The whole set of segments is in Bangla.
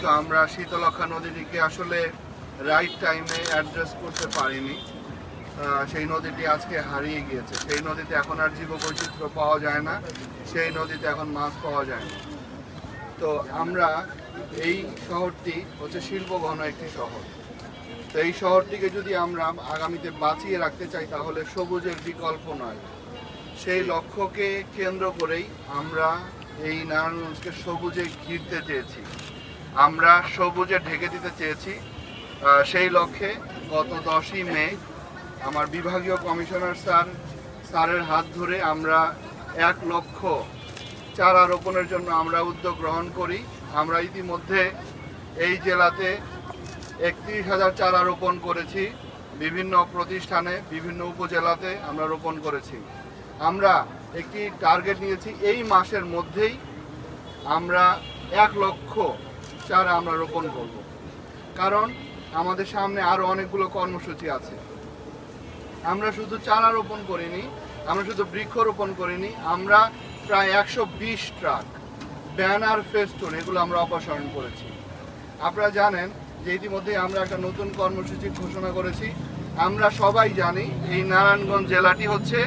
দুঃখিত, আমরা শীতলক্ষা নদীটিকে আসলে রাইট টাইমে অ্যাড্রেস করতে পারিনি। সেই নদীটি আজকে হারিয়ে গিয়েছে। সেই নদীতে এখন আর জীববৈচিত্র্য পাওয়া যায় না, সেই নদীতে এখন মাছ পাওয়া যায় না। তো আমরা এই শহরটি হচ্ছে শিল্পঘন একটি শহর। তো এই শহরটিকে যদি আমরা আগামীতে বাঁচিয়ে রাখতে চাই তাহলে সবুজের বিকল্প নয়। সেই লক্ষ্যকে কেন্দ্র করেই আমরা এই নারায়ণগঞ্জকে সবুজে ঘিরতে চেয়েছি, আমরা সবুজে ঢেকে দিতে চেয়েছি। সেই লক্ষ্যে গত 10ই মে আমার বিভাগীয় কমিশনার স্যারের হাত ধরে আমরা 1 লক্ষ চারা রোপণের জন্য আমরা উদ্যোগ গ্রহণ করি। আমরা ইতিমধ্যে এই জেলাতে 31,000 চারা রোপণ করেছি। বিভিন্ন প্রতিষ্ঠানে, বিভিন্ন উপজেলাতে আমরা রোপণ করেছি। আমরা একটি টার্গেট নিয়েছি, এই মাসের মধ্যেই আমরা 1 লক্ষ চারা আমরা রোপণ করব। কারণ আমাদের সামনে আরও অনেকগুলো কর্মসূচি আছে। আমরা শুধু চারা রোপণ করিনি, আমরা শুধু বৃক্ষরোপণ করিনি, আমরা প্রায় 120 ট্রাক ব্যানার ফেস্টুন এগুলো আমরা অপসারণ করেছি। আপনারা জানেন যে ইতিমধ্যে আমরা একটা নতুন কর্মসূচি ঘোষণা করেছি। আমরা সবাই জানি এই নারায়ণগঞ্জ জেলাটি হচ্ছে,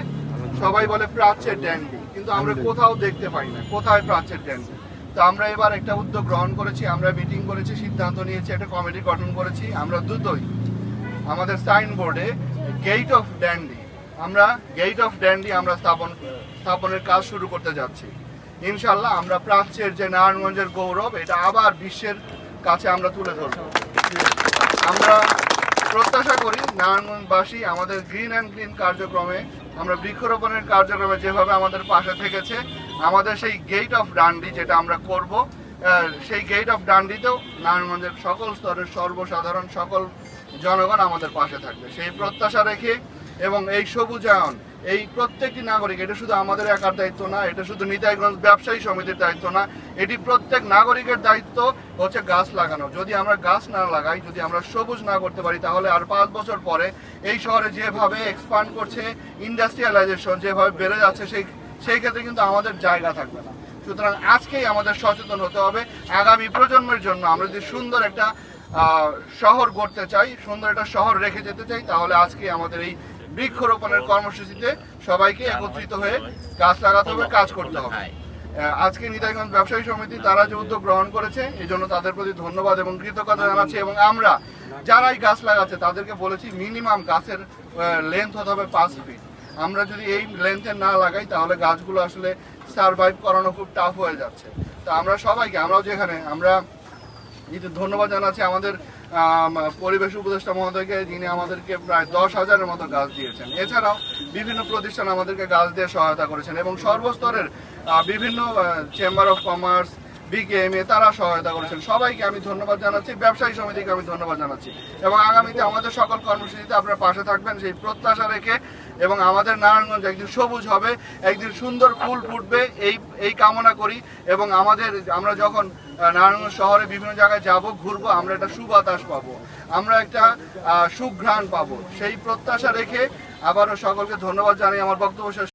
সবাই বলে প্রাচ্যের ড্যান্ডি, কিন্তু আমরা কোথাও দেখতে পাই না কোথায় প্রাচ্যের ড্যান্ডি। তো আমরা এবার একটা উদ্যোগ গ্রহণ করেছি, আমরা মিটিং করেছি, সিদ্ধান্ত নিয়েছি, একটা কমিটি গঠন করেছি। আমরা দ্রুতই আমাদের সাইনবোর্ডে গেট অফ ড্যান্ডি আমরা স্থাপনের কাজ শুরু করতে যাচ্ছি। ইনশাল্লাহ আমরা প্রাচ্যের যে নারায়ণগঞ্জের গৌরব, এটা আবার বিশ্বের কাছে আমরা তুলে ধরব। আমরা প্রত্যাশা করি নারায়ণগঞ্জবাসী আমাদের গ্রিন অ্যান্ড ক্লিন কার্যক্রমে, আমরা বৃক্ষরোপণের কার্যক্রমে যেভাবে আমাদের পাশে থেকেছে, আমাদের সেই গেট অফ ডান্ডি যেটা আমরা করব, সেই গেট অফ ডান্ডিতেও নারায়ণগঞ্জের সকল স্তরের সর্বসাধারণ সকল জনগণ আমাদের পাশে থাকবে। সেই প্রত্যাশা রেখে এবং এই সবুজায়ন, এই প্রত্যেকটি নাগরিক, এটা শুধু আমাদের একার দায়িত্ব না, এটা শুধু নিতাইগঞ্জ ব্যবসায়ী সমিতির দায়িত্ব না, এটি প্রত্যেক নাগরিকের দায়িত্ব হচ্ছে গাছ লাগানো। যদি আমরা গাছ না লাগাই, যদি আমরা সবুজ না করতে পারি, তাহলে আর 5 বছর পরে এই শহরে যেভাবে এক্সপান্ড করছে ইন্ডাস্ট্রিয়ালাইজেশন, যেভাবে বেড়ে যাচ্ছে, সেই ক্ষেত্রে কিন্তু আমাদের জায়গা থাকবে না। সুতরাং আজকেই আমাদের সচেতন হতে হবে। আগামী প্রজন্মের জন্য আমরা যদি সুন্দর একটা শহর গড়তে চাই, সুন্দর একটা শহর রেখে যেতে চাই, তাহলে আজকে আমাদের এই বৃক্ষরোপণের কর্মসূচিতে সবাইকে একত্রিত হয়ে গাছ লাগাতে হবে, কাজ করতে হবে। আজকে নিতাইগঞ্জ ব্যবসায়ী সমিতি তারা যে উদ্যোগ গ্রহণ করেছে, এই জন্য তাদের প্রতি ধন্যবাদ এবং কৃতজ্ঞতা জানাচ্ছি। এবং আমরা যারাই গাছ লাগাচ্ছে তাদেরকে বলেছি মিনিমাম গাছের লেন্থ হতে হবে 5 ফিট। আমরা যদি এই লেন্থে না লাগাই তাহলে গাছগুলো আসলে সারভাইভ করানো খুব টাফ হয়ে যাচ্ছে। তো আমরা সবাইকে, আমরাও যেখানে আমরা ধন্যবাদ জানাচ্ছি আমাদের পরিবেশ উপদেষ্টা মহোদয়কে, যিনি আমাদেরকে প্রায় 10,000-এর মতো গাছ দিয়েছেন। এছাড়াও বিভিন্ন প্রতিষ্ঠান আমাদেরকে গাছ দিয়ে সহায়তা করেছেন এবং সর্বস্তরের বিভিন্ন চেম্বার অফ কমার্স, বিকেএমএ তারা সহায়তা করেছেন। সবাইকে আমি ধন্যবাদ জানাচ্ছি, ব্যবসায়ী সমিতিকে আমি ধন্যবাদ জানাচ্ছি। এবং আগামীতে আমাদের সকল কর্মসূচিতে আপনারা পাশে থাকবেন সেই প্রত্যাশা রেখে, এবং আমাদের নারায়ণগঞ্জ একদিন সবুজ হবে, একদিন সুন্দর ফুল ফুটবে, এই কামনা করি। এবং আমরা যখন নারায়ণগঞ্জ শহরে বিভিন্ন জায়গায় যাব, ঘুরবো, আমরা একটা সুবাতাস পাবো, আমরা একটা সুঘ্রাণ পাবো, সেই প্রত্যাশা রেখে আবারও সকলকে ধন্যবাদ জানাই আমার বক্তব্য শেষ।